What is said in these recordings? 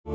بسم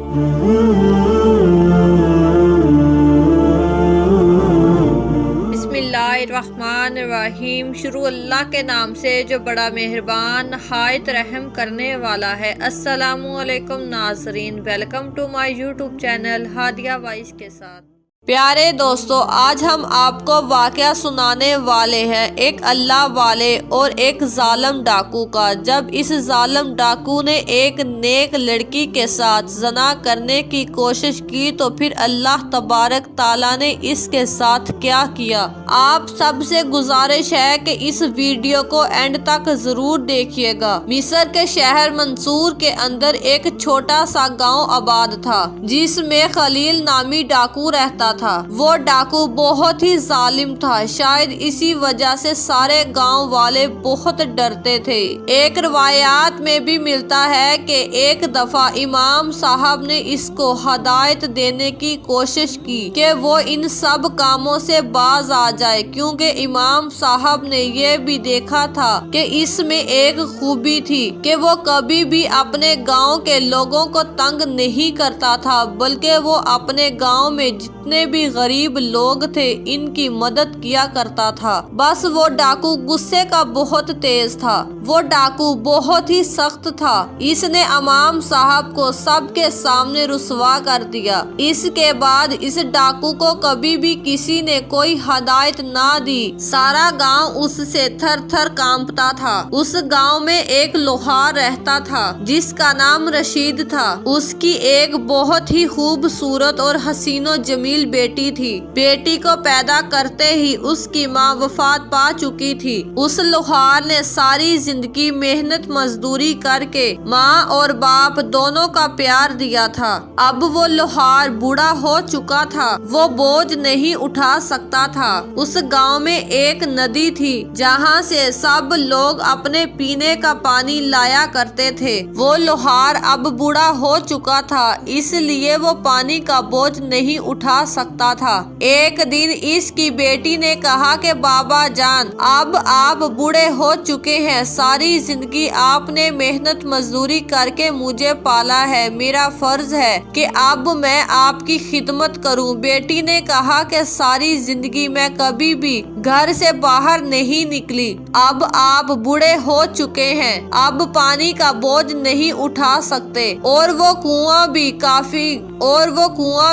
اللہ الرحمن الرحیم۔ شروع اللہ کے نام سے جو بڑا مہربان نہایت رحم کرنے والا ہے۔ السلام علیکم ناظرین، welcome to my YouTube channel Hadiya voice کے ساتھ۔ پیارے دوستو، آج ہم آپ کو واقعہ سنانے والے ہیں ایک اللہ والے اور ایک ظالم ڈاکو کا۔ جب اس ظالم ڈاکو نے ایک نیک لڑکی کے ساتھ زنا کرنے کی کوشش کی تو پھر اللہ تبارک تعالیٰ نے اس کے ساتھ کیا کیا۔ آپ سب سے گزارش ہے کہ اس ویڈیو کو اینڈ تک ضرور دیکھیے گا۔ مصر کے شہر منصور کے اندر ایک چھوٹا سا گاؤں آباد تھا جس میں خلیل نامی ڈاکو رہتا تھا۔ وہ ڈاکو بہت ہی ظالم تھا، شاید اسی وجہ سے سارے گاؤں والے بہت ڈرتے تھے۔ ایک روایات میں بھی ملتا ہے کہ ایک دفعہ امام صاحب نے اس کو ہدایت دینے کی کوشش کی کہ وہ ان سب کاموں سے باز آ جائے، کیونکہ امام صاحب نے یہ بھی دیکھا تھا کہ اس میں ایک خوبی تھی کہ وہ کبھی بھی اپنے گاؤں کے لوگوں کو تنگ نہیں کرتا تھا، بلکہ وہ اپنے گاؤں میں جتنے بھی غریب لوگ تھے ان کی مدد کیا کرتا تھا۔ بس وہ ڈاکو غصے کا بہت تیز تھا، وہ ڈاکو بہت ہی سخت تھا۔ اس نے امام صاحب کو سب کے سامنے رسوا کر دیا۔ اس کے بعد اس ڈاکو کو کبھی بھی کسی نے کوئی ہدایت نہ دی۔ سارا گاؤں اس سے تھر تھر کانپتا تھا۔ اس گاؤں میں ایک لوہار رہتا تھا جس کا نام رشید تھا۔ اس کی ایک بہت ہی خوبصورت اور حسین و جمیل بیٹی تھی۔ بیٹی کو پیدا کرتے ہی اس کی ماں وفات پا چکی تھی۔ اس لوہار نے ساری زندگی محنت مزدوری کر کے ماں اور باپ دونوں کا پیار دیا تھا۔ اب وہ لوہار بوڑھا ہو چکا تھا، وہ بوجھ نہیں اٹھا سکتا تھا۔ اس گاؤں میں ایک ندی تھی جہاں سے سب لوگ اپنے پینے کا پانی لایا کرتے تھے۔ وہ لوہار اب بوڑھا ہو چکا تھا، اس لیے وہ پانی کا بوجھ نہیں اٹھا سکتا تھا۔ ایک دن اس کی بیٹی نے کہا کہ بابا جان، اب آپ بوڑھے ہو چکے ہیں، ساری زندگی آپ نے محنت مزدوری کر کے مجھے پالا ہے، میرا فرض ہے کہ اب میں آپ کی خدمت کروں۔ بیٹی نے کہا کہ ساری زندگی میں کبھی بھی گھر سے باہر نہیں نکلی، اب آپ بوڑھے ہو چکے ہیں، اب پانی کا بوجھ نہیں اٹھا سکتے، اور وہ کنواں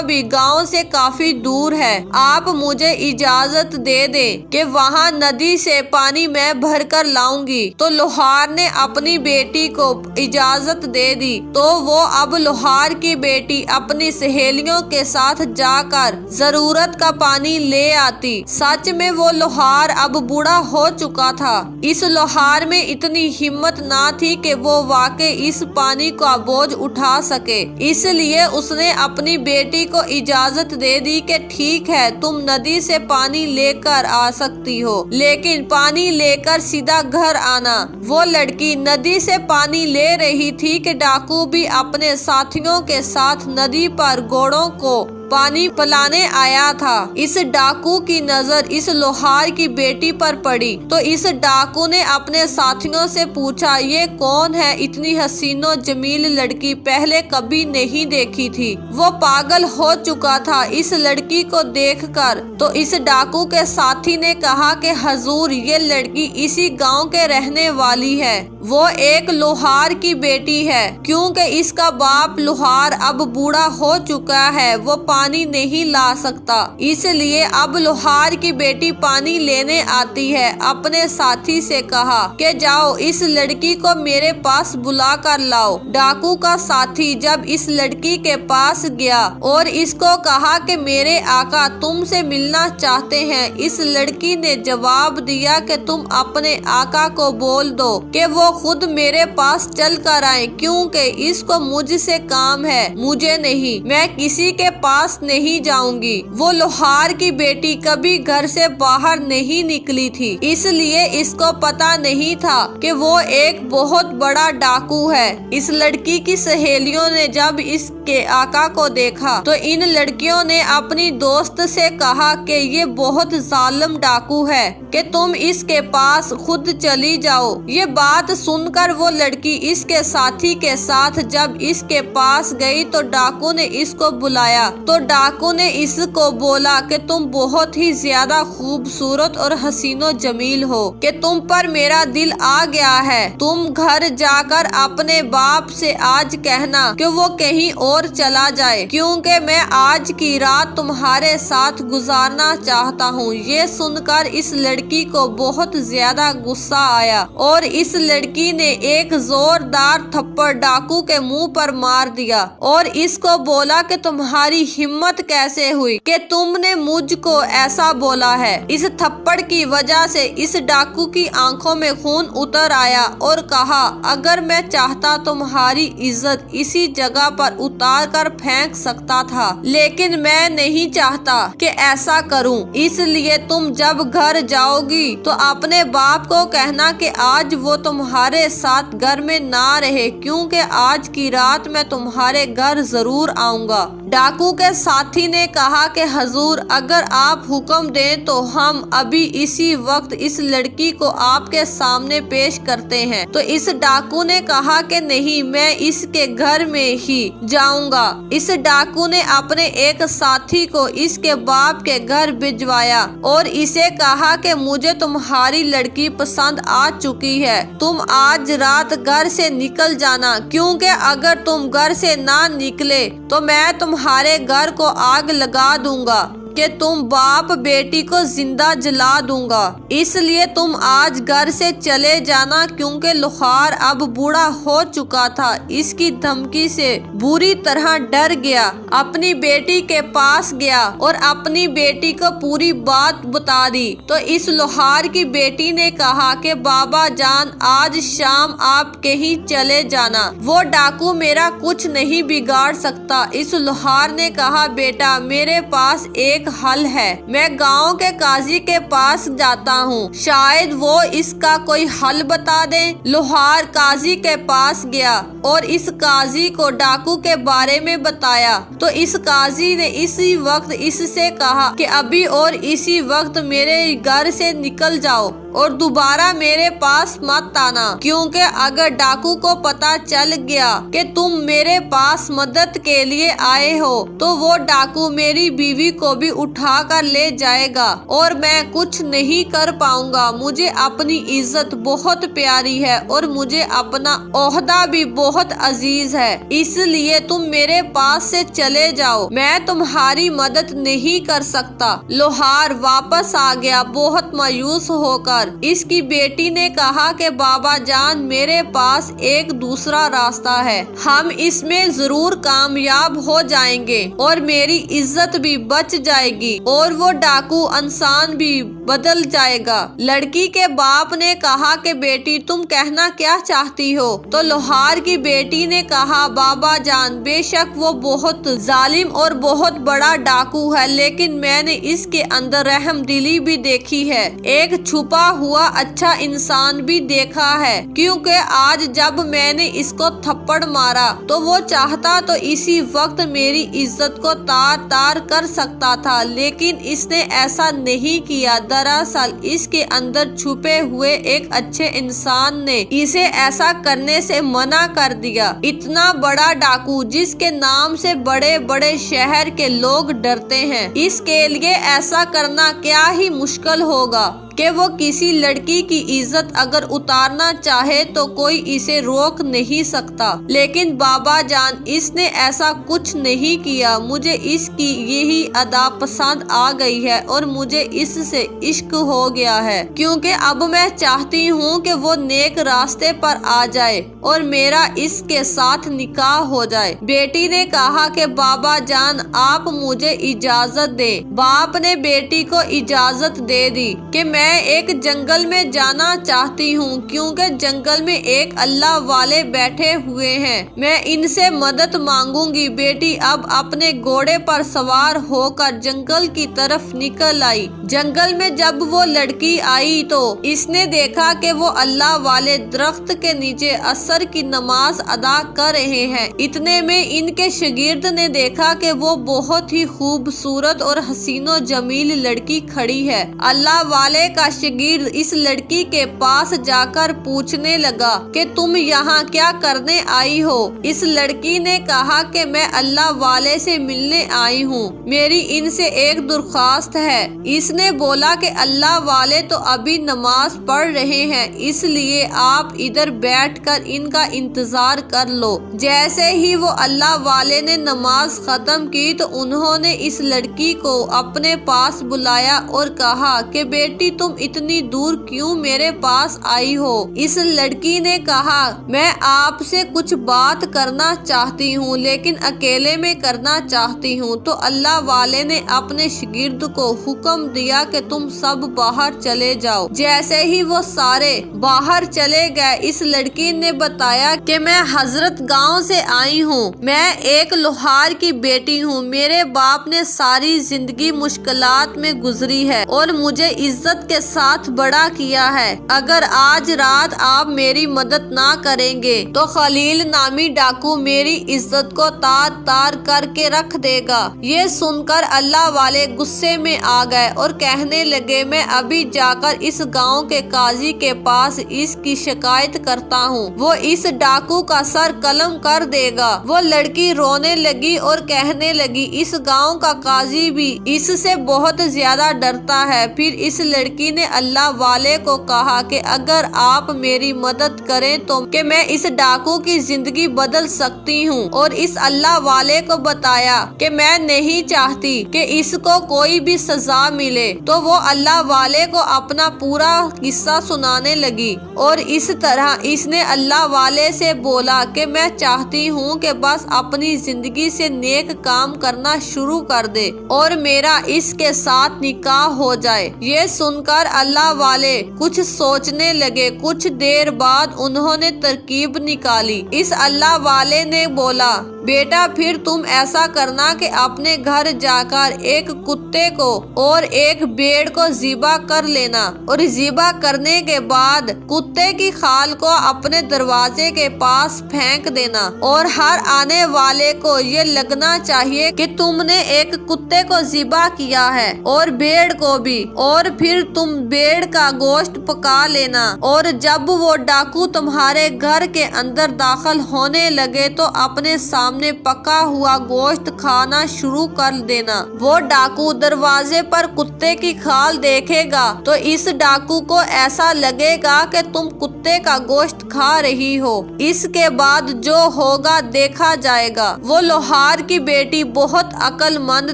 بھی گاؤں سے کافی دور ہے۔ آپ مجھے اجازت دے دیں کہ وہاں ندی سے پانی میں بھر کر لاؤں گی۔ تو لوہار نے اپنی بیٹی کو اجازت دے دی، تو وہ اب لوہار کی بیٹی اپنی سہیلیوں کے ساتھ جا کر ضرورت کا پانی لے آتی۔ سچ میں وہ لوہار اب بوڑھا ہو چکا تھا۔ اس لوہار میں اتنی ہمت نہ تھی کہ وہ واقعی اس پانی کا بوجھ اٹھا سکے، اس لیے اس نے اپنی بیٹی کو اجازت دے دی کہ ٹھیک ہے، تم ندی سے پانی لے کر آ سکتی ہو، لیکن پانی لے کر سیدھا گھر آنا۔ وہ لڑکی ندی سے پانی لے رہی تھی کہ ڈاکو بھی اپنے ساتھیوں کے ساتھ ندی پر گھوڑوں کو پانی پلانے آیا تھا۔ اس ڈاکو کی نظر اس لوہار کی بیٹی پر پڑی تو اس ڈاکو نے اپنے ساتھیوں سے پوچھا، یہ کون ہے؟ اتنی حسین و جمیل لڑکی پہلے کبھی نہیں دیکھی تھی۔ وہ پاگل ہو چکا تھا اس لڑکی کو دیکھ کر۔ تو اس ڈاکو کے ساتھی نے کہا کہ حضور، یہ لڑکی اسی گاؤں کے رہنے والی ہے، وہ ایک لوہار کی بیٹی ہے، کیونکہ اس کا باپ لوہار اب بوڑھا ہو چکا ہے، وہ پانی نہیں لا سکتا، اس لیے اب لوہار کی بیٹی پانی لینے آتی ہے۔ اپنے ساتھی سے کہا کہ جاؤ اس لڑکی کو میرے پاس بلا کر لاؤ۔ ڈاکو کا ساتھی جب اس لڑکی کے پاس گیا اور اس کو کہا کہ میرے آقا تم سے ملنا چاہتے ہیں، اس لڑکی نے جواب دیا کہ تم اپنے آقا کو بول دو کہ وہ خود میرے پاس چل کر آئیں، کیونکہ اس کو مجھ سے کام ہے، مجھے نہیں، میں کسی کے پاس نہیں جاؤں گی۔ وہ لوہار کی بیٹی کبھی گھر سے باہر نہیں نکلی تھی، اس لیے اس کو پتا نہیں تھا کہ وہ ایک بہت بڑا ڈاکو ہے۔ اس لڑکی کی سہیلیوں نے جب اس کے آقا کو دیکھا تو ان لڑکیوں نے اپنی دوست سے کہا کہ یہ بہت ظالم ڈاکو ہے کہ تم اس کے پاس خود چلی جاؤ۔ یہ بات سن کر وہ لڑکی اس کے ساتھی کے ساتھ جب اس کے پاس گئی تو ڈاکو نے اس کو بلایا تو ڈاکو نے اس کو بولا کہ تم بہت ہی زیادہ خوبصورت اور حسین و جمیل ہو کہ تم پر میرا دل آ گیا ہے، تم گھر جا کر اپنے باپ سے آج کہنا کہ وہ کہیں اور چلا جائے کیونکہ میں آج کی رات تمہارے ساتھ گزارنا چاہتا ہوں۔ یہ سن کر اس لڑکی کو بہت زیادہ غصہ آیا اور اس لڑکی نے ایک زوردار تھپڑ ڈاکو کے منہ پر مار دیا اور اس کو بولا کہ تمہاری ہمت کیسے ہوئی کہ تم نے مجھ کو ایسا بولا ہے۔ اس تھپڑ کی وجہ سے اس ڈاکو کی آنکھوں میں خون اتر آیا اور کہا اگر میں چاہتا تمہاری عزت اسی جگہ پر اتار کر پھینک سکتا تھا، لیکن میں نہیں چاہتا کہ ایسا کروں، اس لیے تم جب گھر جاؤ گی تو اپنے باپ کو کہنا کہ آج وہ تمہارے ساتھ گھر میں نہ رہے کیونکہ آج کی رات میں تمہارے گھر ضرور آؤں گا۔ ڈاکو کے ساتھی نے کہا کہ حضور اگر آپ حکم دیں تو ہم ابھی اسی وقت اس لڑکی کو آپ کے سامنے پیش کرتے ہیں۔ تو اس ڈاکو نے کہا کہ نہیں، میں اس کے گھر میں ہی جاؤں گا۔ اس ڈاکو نے اپنے ایک ساتھی کو اس کے باپ کے گھر بھجوایا اور اسے کہا کہ مجھے تمہاری لڑکی پسند آ چکی ہے، تم آج رات گھر سے نکل جانا کیونکہ اگر تم گھر سے نہ نکلے تو میں تمہارے گھر کو آگ لگا دوں گا کہ تم باپ بیٹی کو زندہ جلا دوں گا، اس لیے تم آج گھر سے چلے جانا کیونکہ لوہار اب بوڑھا ہو چکا تھا۔ اس کی دھمکی سے بری طرح ڈر گیا، اپنی بیٹی کے پاس گیا اور اپنی بیٹی کو پوری بات بتا دی۔ تو اس لوہار کی بیٹی نے کہا کہ بابا جان آج شام آپ کہیں چلے جانا، وہ ڈاکو میرا کچھ نہیں بگاڑ سکتا۔ اس لوہار نے کہا بیٹا میرے پاس ایک حل ہے، میں گاؤں کے قاضی کے پاس جاتا ہوں، شاید وہ اس کا کوئی حل بتا دیں۔ لوہار قاضی کے پاس گیا اور اس قاضی کو ڈاکو کے بارے میں بتایا تو اس قاضی نے اسی وقت اس سے کہا کہ ابھی اور اسی وقت میرے گھر سے نکل جاؤ اور دوبارہ میرے پاس مت آنا کیونکہ اگر ڈاکو کو پتا چل گیا کہ تم میرے پاس مدد کے لیے آئے ہو تو وہ ڈاکو میری بیوی کو بھی اٹھا کر لے جائے گا اور میں کچھ نہیں کر پاؤں گا۔ مجھے اپنی عزت بہت پیاری ہے اور مجھے اپنا عہدہ بھی بہت عزیز ہے، اس لیے تم میرے پاس سے چلے جاؤ، میں تمہاری مدد نہیں کر سکتا۔ لوہار واپس آ گیا بہت مایوس ہو کر۔ اس کی بیٹی نے کہا کہ بابا جان میرے پاس ایک دوسرا راستہ ہے، ہم اس میں ضرور کامیاب ہو جائیں گے اور میری عزت بھی بچ جائے گی اور وہ ڈاکو انسان بھی بدل جائے گا۔ لڑکی کے باپ نے کہا کہ بیٹی تم کہنا کیا چاہتی ہو؟ تو لوہار کی بیٹی نے کہا بابا جان بے شک وہ بہت ظالم اور بہت بڑا ڈاکو ہے، لیکن میں نے اس کے اندر رحم دلی بھی دیکھی ہے، ایک چھپا ہوا اچھا انسان بھی دیکھا ہے کیونکہ آج جب میں نے اس کو تھپڑ مارا تو وہ چاہتا تو اسی وقت میری عزت کو تار تار کر سکتا تھا، لیکن اس نے ایسا نہیں کیا۔ دراصل اس کے اندر چھپے ہوئے ایک اچھے انسان نے اسے ایسا کرنے سے منع کر دیا۔ اتنا بڑا ڈاکو جس کے نام سے بڑے بڑے شہر کے لوگ ڈرتے ہیں، اس کے لیے ایسا کرنا کیا ہی مشکل ہوگا کہ وہ کسی لڑکی کی عزت اگر اتارنا چاہے تو کوئی اسے روک نہیں سکتا، لیکن بابا جان اس نے ایسا کچھ نہیں کیا۔ مجھے اس کی یہی ادا پسند آ گئی ہے اور مجھے اس سے عشق ہو گیا ہے کیونکہ اب میں چاہتی ہوں کہ وہ نیک راستے پر آ جائے اور میرا اس کے ساتھ نکاح ہو جائے۔ بیٹی نے کہا کہ بابا جان آپ مجھے اجازت دیں۔ باپ نے بیٹی کو اجازت دے دی کہ میں ایک جنگل میں جانا چاہتی ہوں کیونکہ جنگل میں ایک اللہ والے بیٹھے ہوئے ہیں، میں ان سے مدد مانگوں گی۔ بیٹی اب اپنے گھوڑے پر سوار ہو کر جنگل کی طرف نکل آئی۔ جنگل میں جب وہ لڑکی آئی تو اس نے دیکھا کہ وہ اللہ والے درخت کے نیچے عصر کی نماز ادا کر رہے ہیں۔ اتنے میں ان کے شاگرد نے دیکھا کہ وہ بہت ہی خوبصورت اور حسین و جمیل لڑکی کھڑی ہے۔ اللہ والے کا شاگرد اس لڑکی کے پاس جا کر پوچھنے لگا کہ تم یہاں کیا کرنے آئی ہو؟ اس لڑکی نے کہا کہ میں اللہ والے سے ملنے آئی ہوں، میری ان سے ایک درخواست ہے۔ اس نے بولا کہ اللہ والے تو ابھی نماز پڑھ رہے ہیں، اس لیے آپ ادھر بیٹھ کر ان کا انتظار کر لو۔ جیسے ہی وہ اللہ والے نے نماز ختم کی تو انہوں نے اس لڑکی کو اپنے پاس بلایا اور کہا کہ بیٹی تم اتنی دور کیوں میرے پاس آئی ہو؟ اس لڑکی نے کہا میں آپ سے کچھ بات کرنا چاہتی ہوں لیکن اکیلے میں کرنا چاہتی ہوں۔ تو اللہ والے نے اپنے شاگرد کو حکم دیا کہ تم سب باہر چلے جاؤ۔ جیسے ہی وہ سارے باہر چلے گئے اس لڑکی نے بتایا کہ میں حضرت گاؤں سے آئی ہوں، میں ایک لوہار کی بیٹی ہوں، میرے باپ نے ساری زندگی مشکلات میں گزری ہے اور مجھے عزت کے ساتھ بڑا کیا ہے، اگر آج رات آپ میری مدد نہ کریں گے تو خلیل نامی ڈاکو میری عزت کو تار تار کر کے رکھ دے گا۔ یہ سن کر اللہ والے غصے میں آ گئے اور کہنے لگے میں ابھی جا کر اس گاؤں کے قاضی کے پاس اس کی شکایت کرتا ہوں، وہ اس ڈاکو کا سر قلم کر دے گا۔ وہ لڑکی رونے لگی اور کہنے لگی اس گاؤں کا قاضی بھی اس سے بہت زیادہ ڈرتا ہے۔ پھر اس لڑکی نے اللہ والے کو کہا کہ اگر آپ میری مدد کریں تو کہ میں اس ڈاکو کی زندگی بدل سکتی ہوں، اور اس اللہ والے کو بتایا کہ میں نہیں چاہتی کہ اس کو کوئی بھی سزا ملے۔ تو وہ اللہ والے کو اپنا پورا قصہ سنانے لگی اور اس طرح اس نے اللہ والے سے بولا کہ میں چاہتی ہوں کہ بس اپنی زندگی سے نیک کام کرنا شروع کر دے اور میرا اس کے ساتھ نکاح ہو جائے۔ یہ سن کر اللہ والے کچھ سوچنے لگے، کچھ دیر بعد انہوں نے ترکیب نکالی۔ اس اللہ والے نے بولا بیٹا پھر تم ایسا کرنا کہ اپنے گھر جا کر ایک کتے کو اور ایک بھیڑ کو ذبح کر لینا، اور ذبح کرنے کے بعد کتے کی خال کو اپنے دروازے کے پاس پھینک دینا، اور ہر آنے والے کو یہ لگنا چاہیے کہ تم نے ایک کتے کو ذبح کیا ہے اور بھیڑ کو بھی، اور پھر تم بھیڑ کا گوشت پکا لینا، اور جب وہ ڈاکو تمہارے گھر کے اندر داخل ہونے لگے تو اپنے سامنے پکا ہوا گوشت کھانا شروع کر دینا۔ وہ ڈاکو دروازے پر کتے کی کھال دیکھے گا تو اس ڈاکو کو ایسا لگے گا کہ تم کتے کا گوشت کھا رہی ہو، اس کے بعد جو ہوگا دیکھا جائے گا۔ وہ لوہار کی بیٹی بہت عقل مند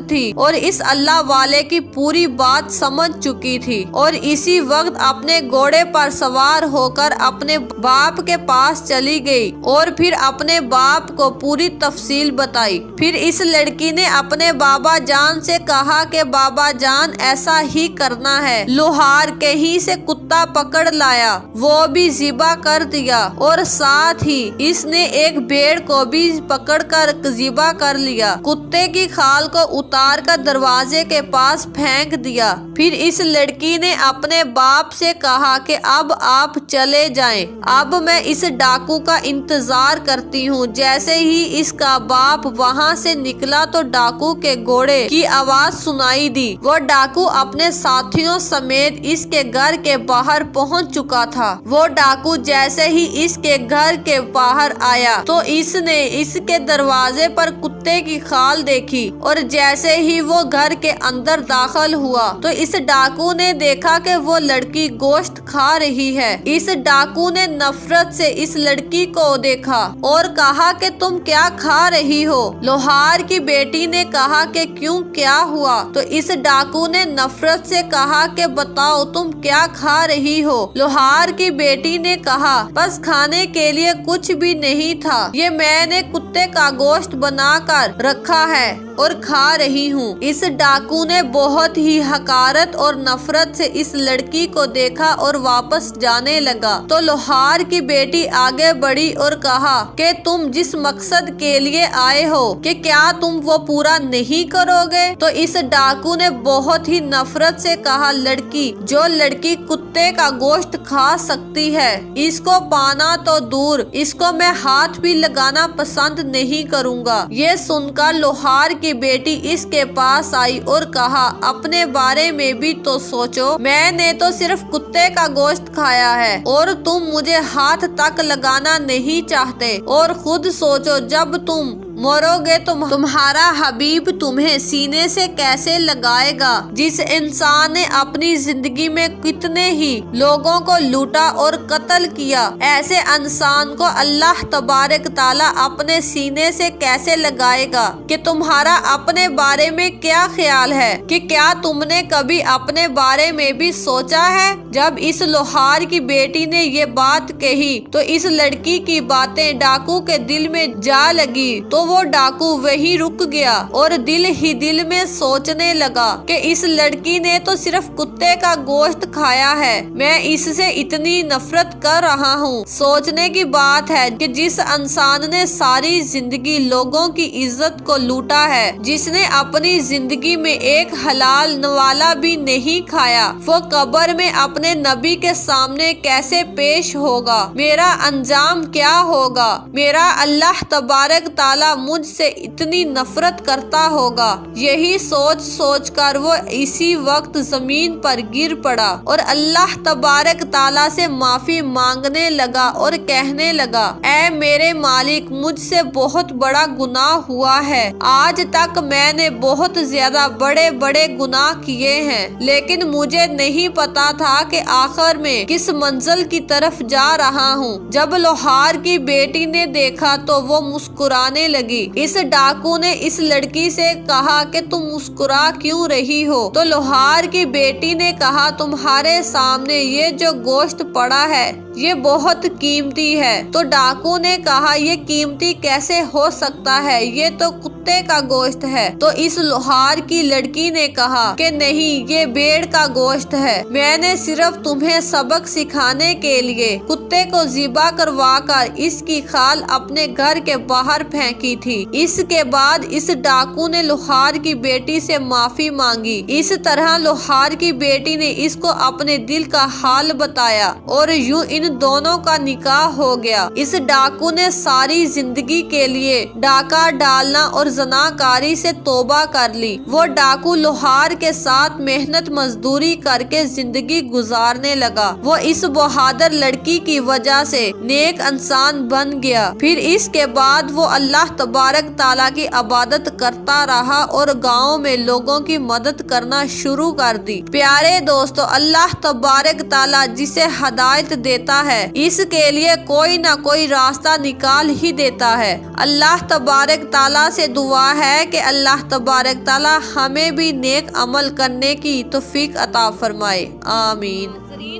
تھی اور اس اللہ والے کی پوری بات سمجھ چکی تھی، اور اسی وقت اپنے گھوڑے پر سوار ہو کر اپنے باپ کے پاس چلی گئی اور پھر اپنے باپ کو پوری تفصیل بتائی۔ پھر اس لڑکی نے اپنے بابا جان سے کہا کہ بابا جان ایسا ہی کرنا ہے۔ لوہار کہیں سے کتا پکڑ لایا، وہ بھی ذبح کر دیا، اور ساتھ ہی اس نے ایک بھیڑ کو بھی پکڑ کر ذبح کر لیا، کتے کی خال کو اتار کر دروازے کے پاس پھینک دیا۔ پھر اس لڑکی نے اپنے باپ سے کہا کہ اب آپ چلے جائیں، اب میں اس ڈاکو کا انتظار کرتی ہوں۔ جیسے ہی اس کا باپ وہاں سے نکلا تو ڈاکو کے گھوڑے کی آواز سنائی دی۔ وہ ڈاکو اپنے ساتھیوں سمیت اس کے گھر کے باہر پہنچ چکا تھا۔ وہ ڈاکو جیسے ہی اس کے گھر کے باہر آیا تو اس نے اس کے دروازے پر کتے کی خال دیکھی، اور جیسے ہی وہ گھر کے اندر داخل ہوا تو اس ڈاکو نے دیکھا کہ وہ لڑکی گوشت کھا رہی ہے۔ اس ڈاکو نے نفرت سے اس لڑکی کو دیکھا اور کہا کہ تم کیا کھا رہی ہو؟ لوہار کی بیٹی نے کہا کہ کیوں کیا ہوا؟ تو اس ڈاکو نے نفرت سے کہا کہ بتاؤ تم کیا کھا رہی ہو؟ لوہار کی بیٹی نے کہا بس کھانے کے لیے کچھ بھی نہیں تھا، یہ میں نے کتے کا گوشت بنا کر رکھا ہے اور کھا رہی ہوں۔ اس ڈاکو نے بہت ہی حقارت اور نفرت سے اس لڑکی کو دیکھا اور واپس جانے لگا۔ تو لوہار کی بیٹی آگے بڑھی اور کہا کہ تم جس مقصد کے کے لیے آئے ہو کہ کیا تم وہ پورا نہیں کرو گے؟ تو اس ڈاکو نے بہت ہی نفرت سے کہا، لڑکی، جو لڑکی کتے کا گوشت کھا سکتی ہے، اس کو پانا تو دور، اس کو میں ہاتھ بھی لگانا پسند نہیں کروں گا۔ یہ سن کر لوہار کی بیٹی اس کے پاس آئی اور کہا، اپنے بارے میں بھی تو سوچو، میں نے تو صرف کتے کا گوشت کھایا ہے اور تم مجھے ہاتھ تک لگانا نہیں چاہتے، اور خود سوچو جب تم مرو گے تو تمہارا حبیب تمہیں سینے سے کیسے لگائے گا؟ جس انسان نے اپنی زندگی میں کتنے ہی لوگوں کو لوٹا اور قتل کیا، ایسے انسان کو اللہ تبارک تعالیٰ اپنے سینے سے کیسے لگائے گا؟ کہ تمہارا اپنے بارے میں کیا خیال ہے؟ کہ کیا تم نے کبھی اپنے بارے میں بھی سوچا ہے؟ جب اس لوہار کی بیٹی نے یہ بات کہی تو اس لڑکی کی باتیں ڈاکو کے دل میں جا لگی، تو وہ ڈاکو وہی رک گیا اور دل ہی دل میں سوچنے لگا کہ اس لڑکی نے تو صرف کتے کا گوشت کھایا ہے، میں اس سے اتنی نفرت کر رہا ہوں۔ سوچنے کی بات ہے کہ جس انسان نے ساری زندگی لوگوں کی عزت کو لوٹا ہے، جس نے اپنی زندگی میں ایک حلال نوالا بھی نہیں کھایا، وہ قبر میں اپنے نبی کے سامنے کیسے پیش ہوگا؟ میرا انجام کیا ہوگا؟ میرا اللہ تبارک تعالیٰ مجھ سے اتنی نفرت کرتا ہوگا؟ یہی سوچ سوچ کر وہ اسی وقت زمین پر گر پڑا اور اللہ تبارک تعالیٰ سے معافی مانگنے لگا اور کہنے لگا، اے میرے مالک، مجھ سے بہت بڑا گناہ ہوا ہے، آج تک میں نے بہت زیادہ بڑے بڑے گناہ کیے ہیں، لیکن مجھے نہیں پتا تھا کہ آخر میں کس منزل کی طرف جا رہا ہوں۔ جب لوہار کی بیٹی نے دیکھا تو وہ مسکرانے لگی۔ اس ڈاکو نے اس لڑکی سے کہا کہ تم مسکرا کیوں رہی ہو؟ تو لوہار کی بیٹی نے کہا، تمہارے سامنے یہ جو گوشت پڑا ہے یہ بہت قیمتی ہے۔ تو ڈاکو نے کہا، یہ قیمتی کیسے ہو سکتا ہے؟ یہ تو کتے کا گوشت ہے۔ تو اس لوہار کی لڑکی نے کہا کہ نہیں، یہ بھیڑ کا گوشت ہے، میں نے صرف تمہیں سبق سکھانے کے لیے کتے کو ذبح کروا کر اس کی کھال اپنے گھر کے باہر پھینکی تھی۔ اس کے بعد اس ڈاکو نے لوہار کی بیٹی سے معافی مانگی۔ اس طرح لوہار کی بیٹی نے اس کو اپنے دل کا حال بتایا اور یوں ان دونوں کا نکاح ہو گیا۔ اس ڈاکو نے ساری زندگی کے لیے ڈاکہ ڈالنا اور زناکاری سے توبہ کر لی۔ وہ ڈاکو لوہار کے ساتھ محنت مزدوری کر کے زندگی گزارنے لگا۔ وہ اس بہادر لڑکی کی وجہ سے نیک انسان بن گیا۔ پھر اس کے بعد وہ اللہ تبارک تعالیٰ کی عبادت کرتا رہا اور گاؤں میں لوگوں کی مدد کرنا شروع کر دی۔ پیارے دوستو، اللہ تبارک تعالیٰ جسے ہدایت دیتا ہے اس کے لیے کوئی نہ کوئی راستہ نکال ہی دیتا ہے۔ اللہ تبارک تعالیٰ سے دعا ہے کہ اللہ تبارک تعالیٰ ہمیں بھی نیک عمل کرنے کی توفیق عطا فرمائے، آمین۔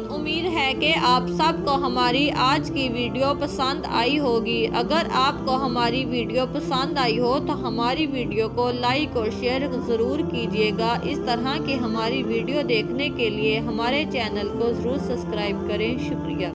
امید ہے کہ آپ سب کو ہماری آج کی ویڈیو پسند آئی ہوگی۔ اگر آپ کو ہماری ویڈیو پسند آئی ہو تو ہماری ویڈیو کو لائک اور شیئر ضرور کیجیے گا۔ اس طرح کی ہماری ویڈیو دیکھنے کے لیے ہمارے چینل کو ضرور سبسکرائب کریں۔ شکریہ۔